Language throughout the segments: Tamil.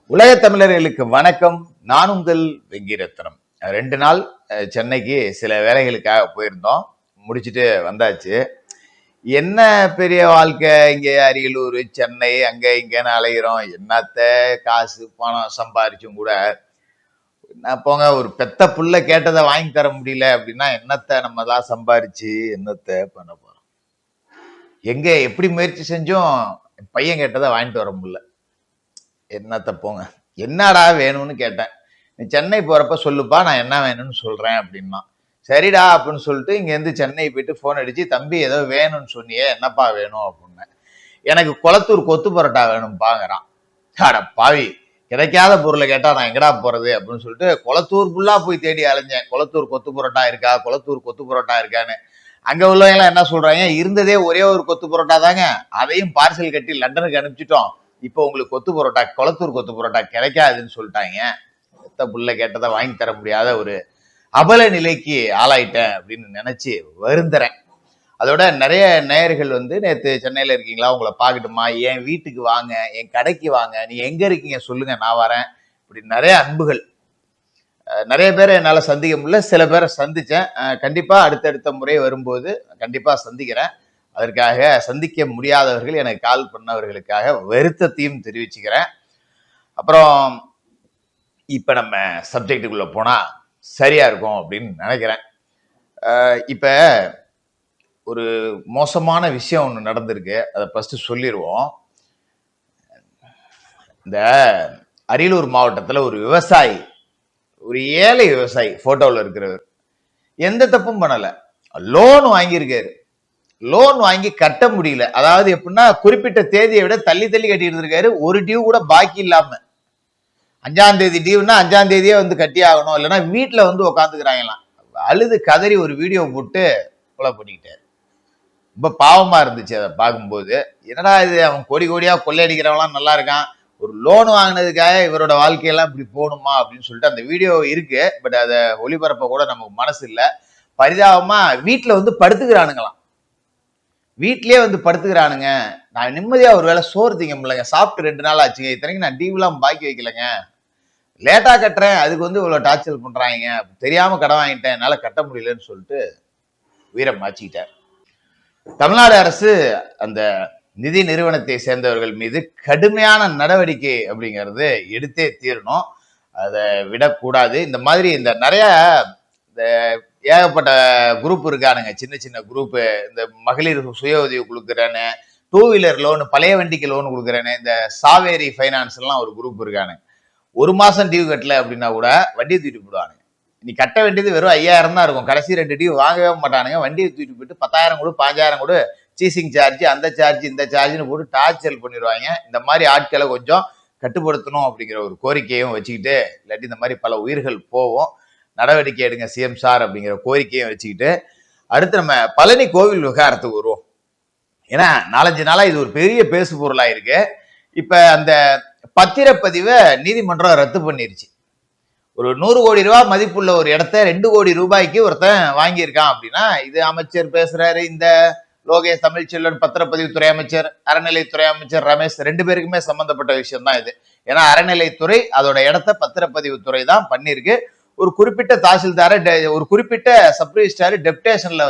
உலக தமிழர்களுக்கு வணக்கம். நான் உங்கள் வெங்கிரத்னம். 2 நாள் சென்னைக்கு சில வேலைகளுக்காக போயிருந்தோம். முடிச்சுட்டு வந்தாச்சு. என்ன பெரிய வாழ்க்கை, இங்கே அரியலூர், சென்னை, அங்க இங்கன்னு அலைகிறோம். என்னத்த காசு பணம் சம்பாரிச்சும் கூட போங்க, ஒரு பெத்த புள்ள கேட்டதை வாங்கி தர முடியல அப்படின்னா என்னத்த நம்ம தான் சம்பாரிச்சு என்னத்த பண்ண போறோம்? எங்க எப்படி முயற்சி செஞ்சும் பையன் கேட்டதை வாங்கிட்டு வர முடியல. என்னத்த போங்க. என்னடா வேணும்னு கேட்டேன். நீ சென்னை போறப்ப சொல்லுப்பா, நான் என்ன வேணும்னு சொல்றேன் அப்படின்னா. சரிடா அப்படின்னு சொல்லிட்டு இங்கேருந்து சென்னை போயிட்டு போன் அடிச்சு, தம்பி ஏதோ வேணும்னு சொன்னியே, என்னப்பா வேணும் அப்படின்னேன். எனக்கு குளத்தூர் கொத்து பரோட்டா வேணும்பாங்கிறான். அட பாவி, கிடைக்காத பொருளை கேட்டா நான் எங்கடா போறது அப்படின்னு சொல்லிட்டு குளத்தூர் ஃபுல்லா போய் தேடி அலைஞ்சேன். குளத்தூர் கொத்து பரோட்டா இருக்கா, குளத்தூர் கொத்து பரோட்டா இருக்கான்னு. அங்க உள்ளவங்க எல்லாம் என்ன சொல்றாங்க, இருந்ததே ஒரே ஒரு கொத்து பரோட்டா தாங்க, அதையும் பார்சல் கட்டி லண்டனுக்கு அனுப்பிச்சிட்டோம். இப்போ உங்களுக்கு கொத்து பரோட்டா, குளத்தூர் கொத்து பரோட்டா கிடைக்காதுன்னு சொல்லிட்டாங்க. எத்த புள்ள கேட்டதை வாங்கி தர முடியாத ஒரு அபல நிலைக்கு ஆளாயிட்டேன் அப்படின்னு நினைச்சு வருந்துறேன். அதோட நிறைய நேயர்கள் நேற்று சென்னையில இருக்கீங்களா, உங்களை பார்க்கட்டுமா, என் வீட்டுக்கு வாங்க, என் கடைக்கு வாங்க, நீ எங்க இருக்கீங்க சொல்லுங்க, நான் வரேன். இப்படி நிறைய அன்புகள். நிறைய பேரை என்னால் சந்திக்க முடியல, சில பேரை சந்திச்சேன். கண்டிப்பா அடுத்தடுத்த முறை வரும்போது கண்டிப்பா சந்திக்கிறேன். அதற்காக சந்திக்க முடியாதவர்கள் எனக்கு கால் பண்ணவர்களுக்காக வருத்தத்தையும் தெரிவிச்சுக்கிறேன். அப்புறம் இப்ப நம்ம சப்ஜெக்டுக்குள்ள போனா சரியா இருக்கும் அப்படின்னு நினைக்கிறேன். இப்ப ஒரு மோசமான விஷயம் ஒன்று நடந்திருக்கு, அதை ஃபர்ஸ்ட் சொல்லிடுவோம். இந்த அரியலூர் மாவட்டத்துல ஒரு விவசாயி, ஒரு ஏழை விவசாயி, போட்டோவில் இருக்கிறவர், எந்த தப்பும் பண்ணல, லோன் வாங்கியிருக்காரு. லோன் வாங்கி கட்ட முடியல. அதாவது எப்படின்னா, குறிப்பிட்ட தேதியை விட தள்ளி தள்ளி கட்டிட்டு இருக்காரு. ஒரு டியூ கூட பாக்கி இல்லாம. 5ஆம் தேதி டியூன்னா 5ஆம் தேதியே கட்டி ஆகணும், இல்லைன்னா வீட்டுல உட்காந்துக்கிறாங்களாம். அழுது கதறி ஒரு வீடியோ போட்டு கொலை பண்ணிக்கிட்டாரு. ரொம்ப பாவமா இருந்துச்சு அதை பார்க்கும்போது. என்னடா இது, அவன் கோடி கோடியா கொள்ளையடிக்கிறவங்களாம் நல்லா இருக்கான், ஒரு லோன் வாங்கினதுக்காக இவரோட வாழ்க்கையெல்லாம் இப்படி போகணுமா அப்படின்னு சொல்லிட்டு அந்த வீடியோ இருக்கு. பட் அதை ஒளிபரப்ப கூட நமக்கு மனசு இல்லை. பரிதாபமா வீட்டுல படுத்துக்கிறானுங்களாம். வீட்லயே படுத்துக்கிறானுங்க. நான் நிம்மதியா ஒரு வேளை சோறு திங்க முடியலங்க, சாப்பிட்டு 2 நாள் ஆச்சுங்க, இத்தனைக்கு நான் டிவிலாம் பாக்கி வைக்கலங்க, லேட்டா கட்டுறேன், அதுக்கு இவ்வளவு டார்ச்சர் பண்றாங்க, தெரியாம கடன் வாங்கிட்டேன், என்னால கட்ட முடியலன்னு சொல்லிட்டு உயிரை மாச்சிக்கிட்டார். தமிழ்நாடு அரசு அந்த நிதி நிறுவனத்தை சேர்ந்தவர்கள் மீது கடுமையான நடவடிக்கை அப்படிங்கிறது எடுத்தே தீரணும். அதை விடக்கூடாது. இந்த மாதிரி இந்த நிறைய ஏகப்பட்ட குரூப் இருக்கானுங்க, சின்ன சின்ன குரூப். இந்த மகளிர் சுய உதவி கொடுக்குறேன்னு, 2 வீலர் லோனு, பழைய வண்டிக்கு லோன் கொடுக்குறேன்னு, இந்த சாவேரி ஃபைனான்ஸ் எல்லாம் ஒரு குரூப் இருக்கானுங்க. 1 மாசம் டியூ கட்டல அப்படின்னா கூட வண்டியை தூக்கிட்டு போடுவானுங்க. நீ கட்ட வேண்டியது வெறும் 5000 தான் இருக்கும், கடைசி 2 டியூ வாங்கவே மாட்டானுங்க. வண்டியை தூக்கிட்டு போயிட்டு 10,000 கொடு, 5,000 கொடு, சீசிங் சார்ஜ், அந்த சார்ஜ், இந்த சார்ஜ்னு போட்டு டார்ச்சர் பண்ணிடுவாங்க. இந்த மாதிரி ஆட்களை கொஞ்சம் கட்டுப்படுத்தணும் அப்படிங்கிற ஒரு கோரிக்கையும் வச்சுக்கிட்டு, இல்லாட்டி இந்த மாதிரி பல உயிர்கள் போவோம், நடவடிக்கை எடுங்க சிஎம் சார் அப்படிங்கிற கோரிக்கையும் வச்சுக்கிட்டு, அடுத்து நம்ம பழனி கோவில் விவகாரத்துக்கு வருவோம். ஏன்னா 4-5 நாளா இது ஒரு பெரிய பேசு பொருளா இருக்கு. இப்ப அந்த பத்திரப்பதிவை நீதிமன்றம் ரத்து பண்ணிருச்சு. ஒரு 100 கோடி ரூபாய் மதிப்புள்ள ஒரு இடத்த 2 கோடி ரூபாய்க்கு ஒருத்தன் வாங்கியிருக்கான் அப்படின்னா, இது அமைச்சர் பேசுறாரு, இந்த லோகேஷ் தமிழ்ச்செல்வன் பத்திரப்பதிவுத்துறை அமைச்சர், அறநிலைத்துறை அமைச்சர் ரமேஷ், 2 பேருக்குமே சம்பந்தப்பட்ட விஷயம் தான் இது. ஏன்னா அறநிலைத்துறை அதோட இடத்த பத்திரப்பதிவுத்துறை தான் பண்ணிருக்கு. ஒரு குறிப்பிட்ட தாசில்தார, ஒரு குறிப்பிட்ட சப்ரிஜிஸ்டார் டெப்டேஷன்ல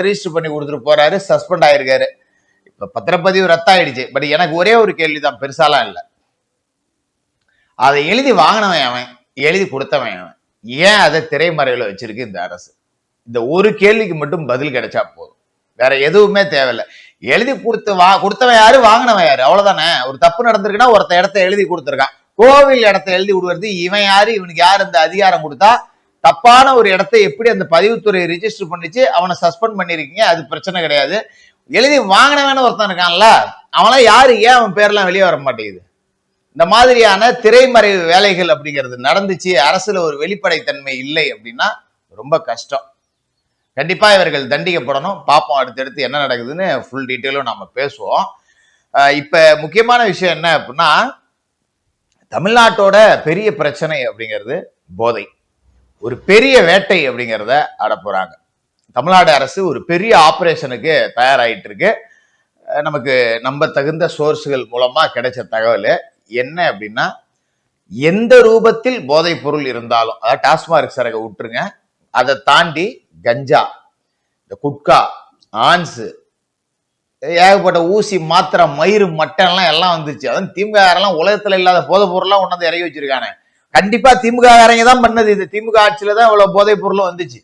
ரிஜிஸ்டர் பண்ணி கொடுத்துட்டு போறாரு, சஸ்பெண்ட் ஆயிருக்காரு. இப்ப பத்திரப்பதிவு ரத்தாயிடுச்சு. பட் எனக்கு ஒரே ஒரு கேள்விதான், பெருசாலாம் இல்லை. அதை எழுதி வாங்கினவன் அவன், எழுதி கொடுத்தவன் அவன், ஏன் அதை திரைமறைவுல வச்சிருக்கு இந்த அரசு? இந்த ஒரு கேள்விக்கு மட்டும் பதில் கிடைச்சா போதும், வேற எதுவுமே தேவையில்லை. எழுதி கொடுத்தவன் யாரு, வாங்கினவன் யாரு, அவ்வளவுதானே. ஒரு தப்பு நடந்திருக்குன்னா ஒருத்த இடத்த எழுதி கொடுத்துருக்கான், கோவில் இடத்த எழுதி விடுவது இவன் யாரு, இவனுக்கு யாரு இந்த அதிகாரம் கொடுத்தா? தப்பான ஒரு இடத்தை எப்படி அந்த பதிவுத்துறை ரிஜிஸ்டர் பண்ணிச்சு, அவனை சஸ்பெண்ட் பண்ணிருக்கீங்க, அது பிரச்சனை கிடையாது. எழுதி வாங்கினவன ஒருத்தன் இருக்கான்ல, அவனா யாரு, ஏன் அவன் பேர்லாம் வெளியே வர மாட்டேங்குது? இந்த மாதிரியான திரைமறைவு வேலைகள் அப்படிங்கிறது நடந்துச்சு, அரசுல ஒரு வெளிப்படைத்தன்மை இல்லை அப்படின்னா ரொம்ப கஷ்டம். கண்டிப்பா இவர்கள் தண்டிக்கப்படணும். பார்ப்போம் அடுத்தடுத்து என்ன நடக்குதுன்னு ஃபுல் டீட்டெயிலும் நாம பேசுவோம். இப்ப முக்கியமான விஷயம் என்ன அப்படின்னா, தமிழ்நாட்டோட பெரிய பிரச்சனை அப்படிங்கிறது போதை. ஒரு பெரிய வேட்டை அப்படிங்கிறத அடப்போறாங்க. தமிழ்நாடு அரசு ஒரு பெரிய ஆபரேஷனுக்கு தயாராகிட்டு இருக்கு. நமக்கு நம்ப தகுந்த சோர்ஸுகள் மூலமா கிடைச்ச தகவல். என்ன அப்படின்னா, எந்த ரூபத்தில் போதைப் பொருள் இருந்தாலும், அதாவது டாஸ்மார்க் சரகை விட்டுருங்க, அதை தாண்டி கஞ்சா, இந்த குட்கா, ஆன்ஸ், ஏகப்பட்ட ஊசி, மாத்திரை, மயிறு, மட்டன்லாம் எல்லாம் வந்துருச்சு. அதான் திமுக எல்லாம் உலகத்துல இல்லாத போதைப் பொருள்லாம் கொண்டாந்து இறங்கி வச்சிருக்காங்க. கண்டிப்பா திமுக தான் பண்ணது. இது திமுக ஆட்சியில தான் இவ்வளவு போதைப் பொருளும் வந்துச்சு.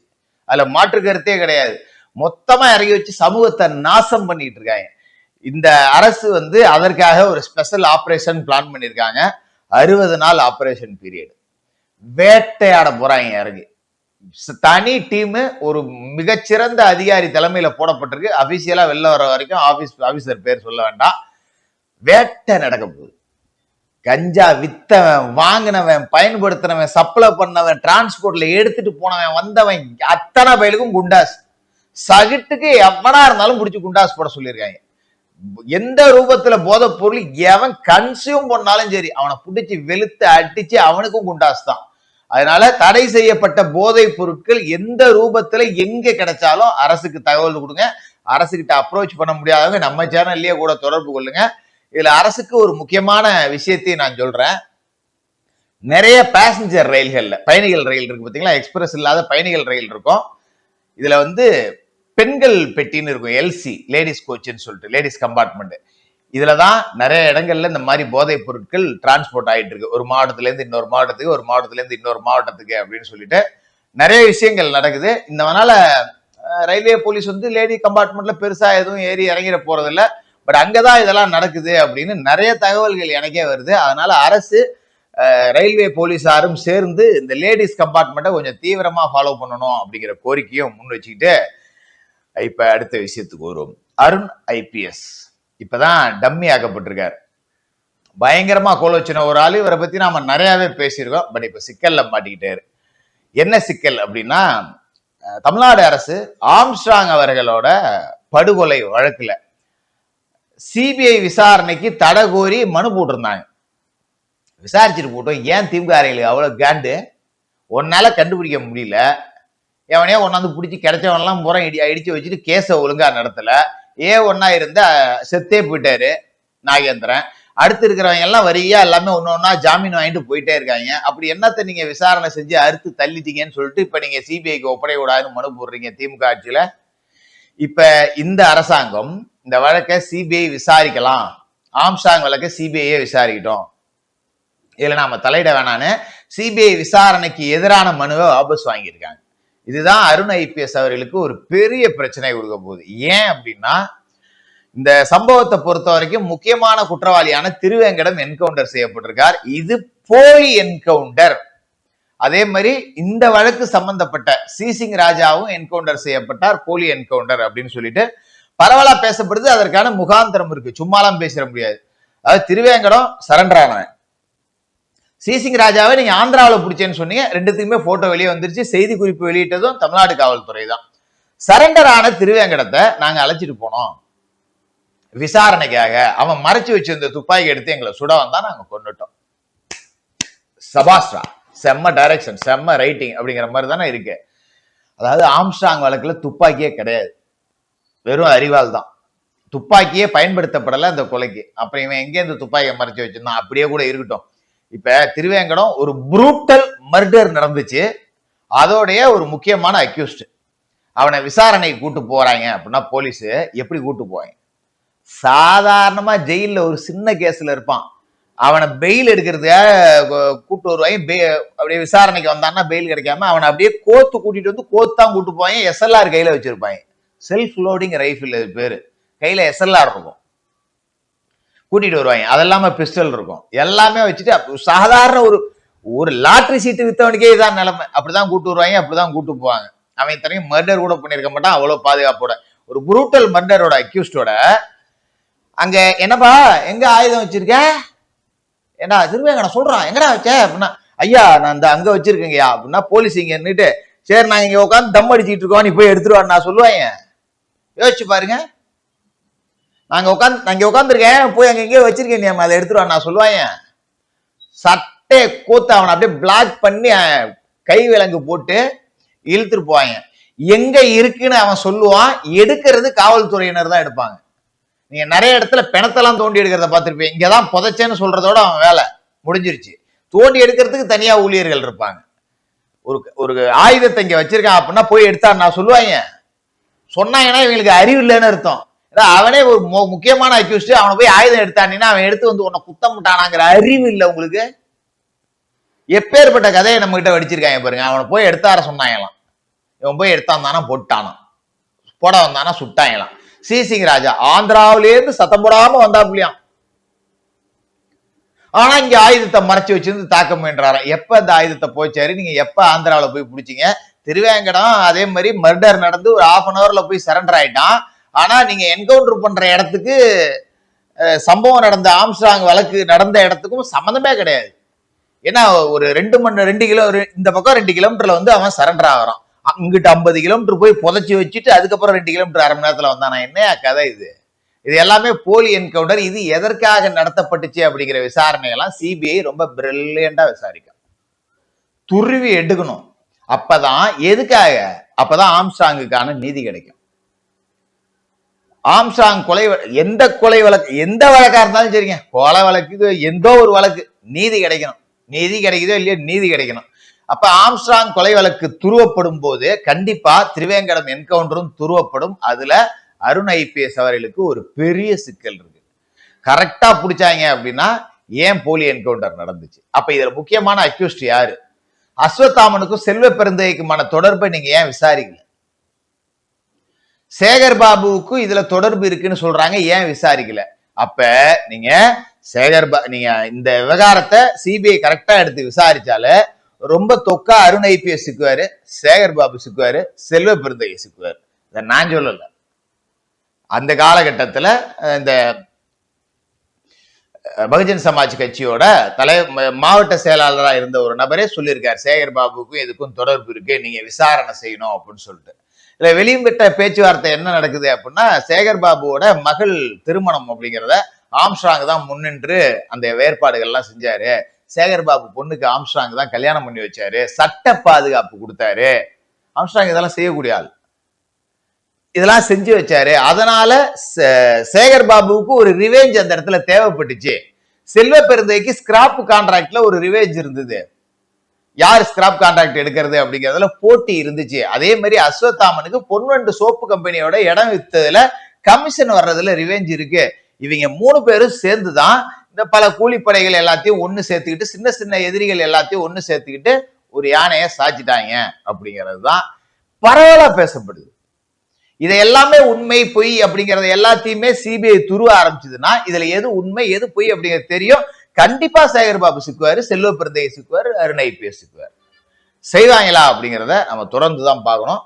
அதுல மாற்று கருத்தே கிடையாது. மொத்தமா இறங்கி வச்சு சமூகத்தை நாசம் பண்ணிட்டு இருக்காங்க. இந்த அரசு அதற்காக ஒரு ஸ்பெஷல் ஆபரேஷன் பிளான் பண்ணிருக்காங்க. 60 நாள் ஆபரேஷன் பீரியட். வேட்டையாட போறாங்க இறங்கி. தனி டீம் ஒரு மிகச்சிறந்த அதிகாரி தலைமையில போடப்பட்டிருக்கு. அபிஷியலா வெளில வர வரைக்கும் ஆபீசர் பேர் சொல்ல வேண்டாம். வேட்டை நடக்க போகுது. கஞ்சா வித்தவன், வாங்கினவன், பயன்படுத்தினவன், சப்ளை பண்ணவன், டிரான்ஸ்போர்ட்ல எடுத்துட்டு போனவன், வந்தவன், அத்தனை பயிலுக்கும் குண்டாஸ். சகிட்டுக்கு எவனா இருந்தாலும் பிடிச்சி குண்டாஸ் போட சொல்லியிருக்காங்க. எந்த ரூபத்துல போதை பொருள் எவன் கன்சியூம் பண்ணாலும் சரி, அவனை பிடிச்சி வெளுத்து அடிச்சு அவனுக்கும் குண்டாஸ் தான். அதனால தடை செய்யப்பட்ட போதை பொருட்கள் எந்த ரூபத்துல எங்க கிடைச்சாலும் அரசுக்கு தகவல் கொடுங்க. அரசுகிட்ட அப்ரோச் பண்ண முடியாதவங்க நம்ம சேனல்லயே கூட தொடர்பு கொள்ளுங்க. இதுல அரசுக்கு ஒரு முக்கியமான விஷயத்தையும் நான் சொல்றேன். நிறைய பேசஞ்சர் ரயில்கள்ல, பயணிகள் ரயில் இருக்கு பாத்தீங்களா, எக்ஸ்பிரஸ் இல்லாத பயணிகள் ரயில் இருக்கும். இதுல பெண்கள் பெட்டின்னு இருக்கும், எல்சி, லேடிஸ் கோச்னு சொல்லிட்டு, லேடிஸ் கம்பார்ட்மெண்ட். இதுலதான் நிறைய இடங்கள்ல இந்த மாதிரி போதைப் பொருட்கள் டிரான்ஸ்போர்ட் ஆயிட்டு இருக்கு. ஒரு மாவட்டத்துல இருந்து இன்னொரு மாவட்டத்துக்கு, ஒரு மாவட்டத்துல இருந்து இன்னொரு மாவட்டத்துக்கு அப்படின்னு சொல்லிட்டு நிறைய விஷயங்கள் நடக்குது. இதனால ரயில்வே போலீஸ் லேடி கம்பார்ட்மெண்ட்ல பெருசா எதுவும் ஏறி இறங்கிட போறது இல்ல. பட் அங்கதான் இதெல்லாம் நடக்குது அப்படின்னு நிறைய தகவல்கள் எனக்கே வருது. அதனால அரசு, ரயில்வே போலீஸாரும் சேர்ந்து இந்த லேடிஸ் கம்பார்ட்மெண்ட்டை கொஞ்சம் தீவிரமா ஃபாலோ பண்ணணும் அப்படிங்கிற கோரிக்கையும் முன் வச்சுக்கிட்டு இப்ப அடுத்த விஷயத்துக்கு வரும். அருண் ஐபிஎஸ் இப்பதான் டம்மி ஆக்கப்பட்டிருக்காரு. பயங்கரமா கோல வச்சுன ஒரு ஆளு. இவரை பத்தி நாம நிறையவே பேசியிருக்கோம். பட் இப்ப சிக்கல்ல மாட்டிக்கிட்டாரு. என்ன சிக்கல் அப்படின்னா, தமிழ்நாடு அரசு ஆம்ஸ்ட்ராங் அவர்களோட படுகொலை வழக்குல சிபிஐ விசாரணைக்கு தடை கோரி மனு போட்டிருந்தாங்க. விசாரிச்சுட்டு போட்டோம். ஏன் திமுக அவ்வளவு காண்டு? ஒன்னால கண்டுபிடிக்க முடியல. எவனே ஒன்னாந்து பிடிச்சி கிடைச்சவன்லாம் முறை இடிச்சு வச்சுட்டு கேஸ ஒழுங்கா நடத்தல. ஒன்னா இருந்த செத்தே போயிட்டாரு நாகேந்திரன். அடுத்து இருக்கிறவங்க எல்லாம் வரியா எல்லாமே ஒன்னொன்னா ஜாமீன் வாங்கிட்டு போயிட்டே இருக்காங்க. அப்படி என்னத்த நீங்க விசாரணை செஞ்சு அறுத்து தள்ளிட்டீங்கன்னு சொல்லிட்டு இப்ப நீங்க சிபிஐக்கு ஒப்படை விடாதுன்னு மனு போடுறீங்க திமுக ஆட்சியில. இப்ப இந்த அரசாங்கம் இந்த வழக்கை சிபிஐ விசாரிக்கலாம், ஆம்ஸ்ட்ராங் வழக்கை சிபிஐயே விசாரிக்கட்டும், இதுல நாம தலையிட வேணான்னு சிபிஐ விசாரணைக்கு எதிரான மனுவை வாபஸ் வாங்கியிருக்காங்க. இதுதான் அருண் ஐபிஎஸ் அவர்களுக்கு ஒரு பெரிய பிரச்சனை கொடுக்க போகுது. ஏன் அப்படின்னா, இந்த சம்பவத்தை பொறுத்த வரைக்கும் முக்கியமான குற்றவாளியான திருவேங்கடம் என்கவுண்டர் செய்யப்பட்டிருக்கார். இது போலி என்கவுண்டர். அதே மாதிரி இந்த வழக்கு சம்பந்தப்பட்ட சிசிங் ராஜாவும் என்கவுண்டர் செய்யப்பட்டார், போலி என்கவுண்டர் அப்படின்னு சொல்லிட்டு பரவலா பேசப்படுது. அதற்கான முகாந்திரம் இருக்கு, சும்மாலாம் பேசிட முடியாது. அதாவது திருவேங்கடம் சரண்டர் ஆனவன், சிசிங் ராஜாவை நீங்க ஆந்திராவில் பிடிச்சேன்னு சொன்னீங்க. ரெண்டுத்துக்குமே போட்டோ வெளியே வந்துருச்சு. செய்தி குறிப்பு வெளியிட்டதும் தமிழ்நாடு காவல்துறை தான். சரண்டர் ஆன திருவேங்கடத்தை நாங்க அழைச்சிட்டு போனோம் விசாரணைக்காக. அவன் மறைச்சு வச்சிருந்த துப்பாக்கி எடுத்து எங்களை சுட வந்தா நாங்க கொண்டுட்டோம். சபாஸ்ரா, செம்ம டைரக்ஷன், செம்ம ரைட்டிங் அப்படிங்கிற மாதிரி தானே இருக்கு. அதாவது ஆம்ஸ்ட்ராங் வழக்குல துப்பாக்கியே கிடையாது, வெறும் அறிவால் தான். துப்பாக்கியே பயன்படுத்தப்படலை அந்த கொலைக்கு. அப்புறம் இவன் எங்கே இந்த துப்பாக்கியை மறைச்சு வச்சிருந்தான்? அப்படியே கூட இருக்கட்டும். இப்ப திருவேங்கடம் ஒரு புரூட்டல் மர்டர் நடந்துச்சு, அதோடைய ஒரு முக்கியமான அக்யூஸ்ட். அவனை விசாரணைக்கு கூட்டு போறாங்க அப்படின்னா போலீஸ் எப்படி கூட்டு போவாங்க? சாதாரணமா ஜெயில ஒரு சின்ன கேஸ்ல இருப்பான், அவனை பெயில் எடுக்கிறதுக்காக கூட்டு வருவாங்க. அப்படியே விசாரணைக்கு வந்தான்னா பெயில் கிடைக்காம அவனை அப்படியே கோத்து கூட்டிட்டு கோத்தான் கூட்டு போவாங்க. எஸ்எல்ஆர் கையில வச்சிருப்பாங்க, செல்ஃப் லோடிங் ரைஃபிள் பேரு. கையில எஸ்எல்ஆர் இருக்கும், கூட்டிட்டு வருவாங்க. அதெல்லாம பிஸ்டல் இருக்கும், எல்லாமே வச்சுட்டு சாதாரண ஒரு லாட்டரி சீட்டு வித்தவனுக்கே இதான் நிலைமை. அப்படிதான் கூட்டு வருவாங்க, அப்படிதான் கூட்டு போவாங்க. அவன் இத்தனையும் மர்டர் கூட பண்ணிருக்க மாட்டான் அவ்வளவு பாதுகாப்போட. ஒரு புரூட்டல் மர்டரோட அக்யூஸ்டோட அங்க என்னப்பா எங்க ஆயுதம் வச்சிருக்க? ஏன்னா திருவேங்கடம் சொல்றான், எங்கடா வச்ச அப்படின்னா, ஐயா நான் இந்த அங்க வச்சிருக்கேங்கய்யா அப்படின்னா, போலீஸ் இங்க நின்றுட்டு சரி நாங்க இங்க உட்காந்து தம் அடிச்சுட்டு இருக்கோம், நீ போய் எடுத்துருவான்னு நான் சொல்லுவாங்க. யோசிச்சு பாருங்க. நாங்க உட்காந்துருக்கேன், போய் அங்க எங்கேயோ வச்சிருக்கேன், நீ அதை எடுத்துருவா நான் சொல்லுவாங்க. சட்டை கோத்த அவனை அப்படியே பிளாக் பண்ணி கை விலங்கு போட்டு இழுத்துட்டு போவாங்க. எங்க இருக்குன்னு அவன் சொல்லுவான், எடுக்கிறது காவல்துறையினர் தான் எடுப்பாங்க. நீங்க நிறைய இடத்துல பிணத்தெல்லாம் தோண்டி எடுக்கிறத பார்த்திருப்பீங்க. இங்கதான் புதைச்சேன்னு சொல்றதோட அவன் வேலை முடிஞ்சிருச்சு. தோண்டி எடுக்கிறதுக்கு தனியா ஊழியர்கள் இருப்பாங்க. ஒரு ஒரு ஆயுதத்தை இங்க வச்சிருக்கான் அப்படின்னா போய் எடுத்தார் நான் சொல்லுவாங்க. சொன்னாங்கன்னா இவங்களுக்கு அறிவு இல்லைன்னு அர்த்தம். அவனே ஒரு முக்கியமான அக்யூஸ்ட், அவனை போய் ஆயுதம் எடுத்தானீங்கன்னா அவன் எடுத்து வந்து உன்னை குத்தமிட்டானாங்கிற அறிவு இல்லை உங்களுக்கு. எப்பேற்பட்ட கதையை நம்ம கிட்ட வடிச்சிருக்காங்க பாருங்க. அவனை போய் எடுத்தார சொன்னாங்களாம், இவன் போய் எடுத்தான் தானா போட்டானான், போட வந்தானா சுட்டாங்களாம். சிசிங் ராஜா ஆந்திராவிலேருந்து சத்தம் போடாம வந்தாப்லையாம். ஆனா இங்க ஆயுதத்தை மறைச்சு வச்சிருந்து தாக்க முயன்றாரு. எப்ப இந்த ஆயுதத்தை போச்சாரு, நீங்க எப்ப ஆந்திராவில போய் பிடிச்சிங்க? திருவேங்கடம் அதே மாதிரி மர்டர் நடந்து ஒரு 1/2 hourல போய் சரண்டர் ஆயிட்டான். ஆனா நீங்க என்கவுண்டர் பண்ற இடத்துக்கு சம்பவம் நடந்த ஆம்ஸ்ட்ராங் வழக்கு நடந்த இடத்துக்கும் சம்மந்தமே கிடையாது. ஏன்னா ஒரு 2 கிலோ இந்த பக்கம் 2 கிலோமீட்டர்ல வந்து அவன் சரண்டர் ஆகிறான். அங்கிட்டு 50 கிலோமீட்டர் போய் புதைச்சி வச்சுட்டு அதுக்கப்புறம் 2 கிலோமீட்டர் 1/2 மணி நேரத்துல வந்தானா? என்ன கதை இது? இது எல்லாமே போலி என்கவுண்டர். இது எதற்காக நடத்தப்பட்டுச்சு அப்படிங்கிற விசாரணையெல்லாம் சிபிஐ ரொம்ப பிரில்லியண்டா விசாரிக்கும், துருவி எடுக்கணும். அப்பதான் எதுக்காக? அப்பதான் ஆம்ஸ்ட்ராங்குக்கான நீதி கிடைக்கும். ஆம்ஸ்ட்ராங் கொலை, எந்த கொலை வழக்கு, எந்த வழக்கா இருந்தாலும் சரிங்க, கொலை வழக்கு எந்த ஒரு வழக்கு, நீதி கிடைக்கணும். நீதி கிடைக்குதோ இல்லையோ நீதி கிடைக்கணும். அப்ப ஆம்ஸ்ட்ராங் கொலை வழக்கு துருவப்படும் போது கண்டிப்பா திருவேங்கடம் என்கவுண்டரும் துருவப்படும். அதுல அருண் ஐபிஎஸ் அவர்களுக்கு ஒரு பெரிய சிக்கல் இருக்கு. கரெக்டா பிடிச்சாங்க அப்படின்னா ஏன் போலி என்கவுண்டர் நடந்துச்சு? அப்ப இதுல முக்கியமான அக்யூஸ்ட் யாரு? அஸ்வத்தாமனுக்கும் செல்வ பெருந்தைக்குமான தொடர்பை நீங்க ஏன் விசாரிக்கல? சேகர் பாபுவுக்கும் இதுல தொடர்பு இருக்குன்னு சொல்றாங்க, ஏன் விசாரிக்கல? அப்ப நீங்க நீங்க இந்த விவகாரத்தை சிபிஐ கரெக்டா எடுத்து விசாரிச்சால ரொம்ப தொக்கா அருண் ஐபிஎஸ் சிக்குவாரு, சேகர் பாபு சிக்குவாரு, செல்வ பெருந்தையை சிக்குவாரு. இதை நான் சொல்லல. அந்த காலகட்டத்துல இந்த பகுஜன் சமாஜ் கட்சியோட மாவட்ட செயலாளராக இருந்த ஒரு நபரே சொல்லியிருக்காரு, சேகர் பாபுக்கும் இதுக்கும் தொடர்பு இருக்கு, நீங்க விசாரணை செய்யணும் அப்படின்னு சொல்லிட்டு. இதுல வெளியிட்ட பேச்சுவார்த்தை என்ன நடக்குது அப்படின்னா, சேகர் பாபுவோட மகள் திருமணம் அப்படிங்கிறத ஆம்ஸ்ட்ராங் தான் முன்னின்று அந்த ஏற்பாடுகள் எல்லாம் செஞ்சாரு. சேகர் பாபு பொண்ணுக்கு ஆம்ஸ்ட்ராங் தான் கல்யாணம் பண்ணி வச்சாரு, சட்ட பாதுகாப்பு கொடுத்தாரு. ஆம்ஸ்ட்ராங் இதெல்லாம் செய்யக்கூடிய ஆள், இதெல்லாம் செஞ்சு வச்சாரு. அதனால சேகர் பாபுவுக்கு ஒரு ரிவேஞ்ச் அந்த இடத்துல தேவைப்பட்டுச்சு. செல்வ பெருந்தைக்கு ஸ்கிராப் கான்ட்ராக்ட்ல ஒரு ரிவேஞ்ச் இருந்தது. யார் ஸ்கிராப் கான்ட்ராக்ட் எடுக்கிறது அப்படிங்கிறதுல போட்டி இருந்துச்சு. அதே மாதிரி அஸ்வத்தாமனுக்கு பொன்வண்டு சோப்பு கம்பெனியோட இடம் வித்ததுல கமிஷன் வர்றதுல ரிவேஞ்ச் இருக்கு. இவங்க 3 பேரும் சேர்ந்துதான் இந்த பல கூலிப்படைகள் எல்லாத்தையும் ஒண்ணு சேர்த்துக்கிட்டு, சின்ன சின்ன எதிரிகள் எல்லாத்தையும் ஒண்ணு சேர்த்துக்கிட்டு ஒரு யானையை சாச்சிட்டாங்க அப்படிங்கிறது தான் பரவலா பேசப்படுது. இதை எல்லாமே உண்மை பொய் அப்படிங்கறத எல்லாத்தையுமே சிபிஐ துருவ ஆரம்பிச்சதுன்னா இதுல எது உண்மை எது பொய் அப்படிங்கிறது தெரியும். கண்டிப்பா சேகர் பாபு சிக்குவாரு, செல்வ பெருந்தையை சிக்குவாரு, அருண் ஐபிஎஸ் சிக்குவாரு. செய்வாங்களா அப்படிங்கிறத நம்ம தொடர்ந்து தான் பார்க்கணும்,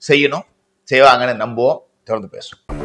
செய்யணும், செய்வாங்கன்னு நம்புவோம். தொடர்ந்து பேசுவோம்.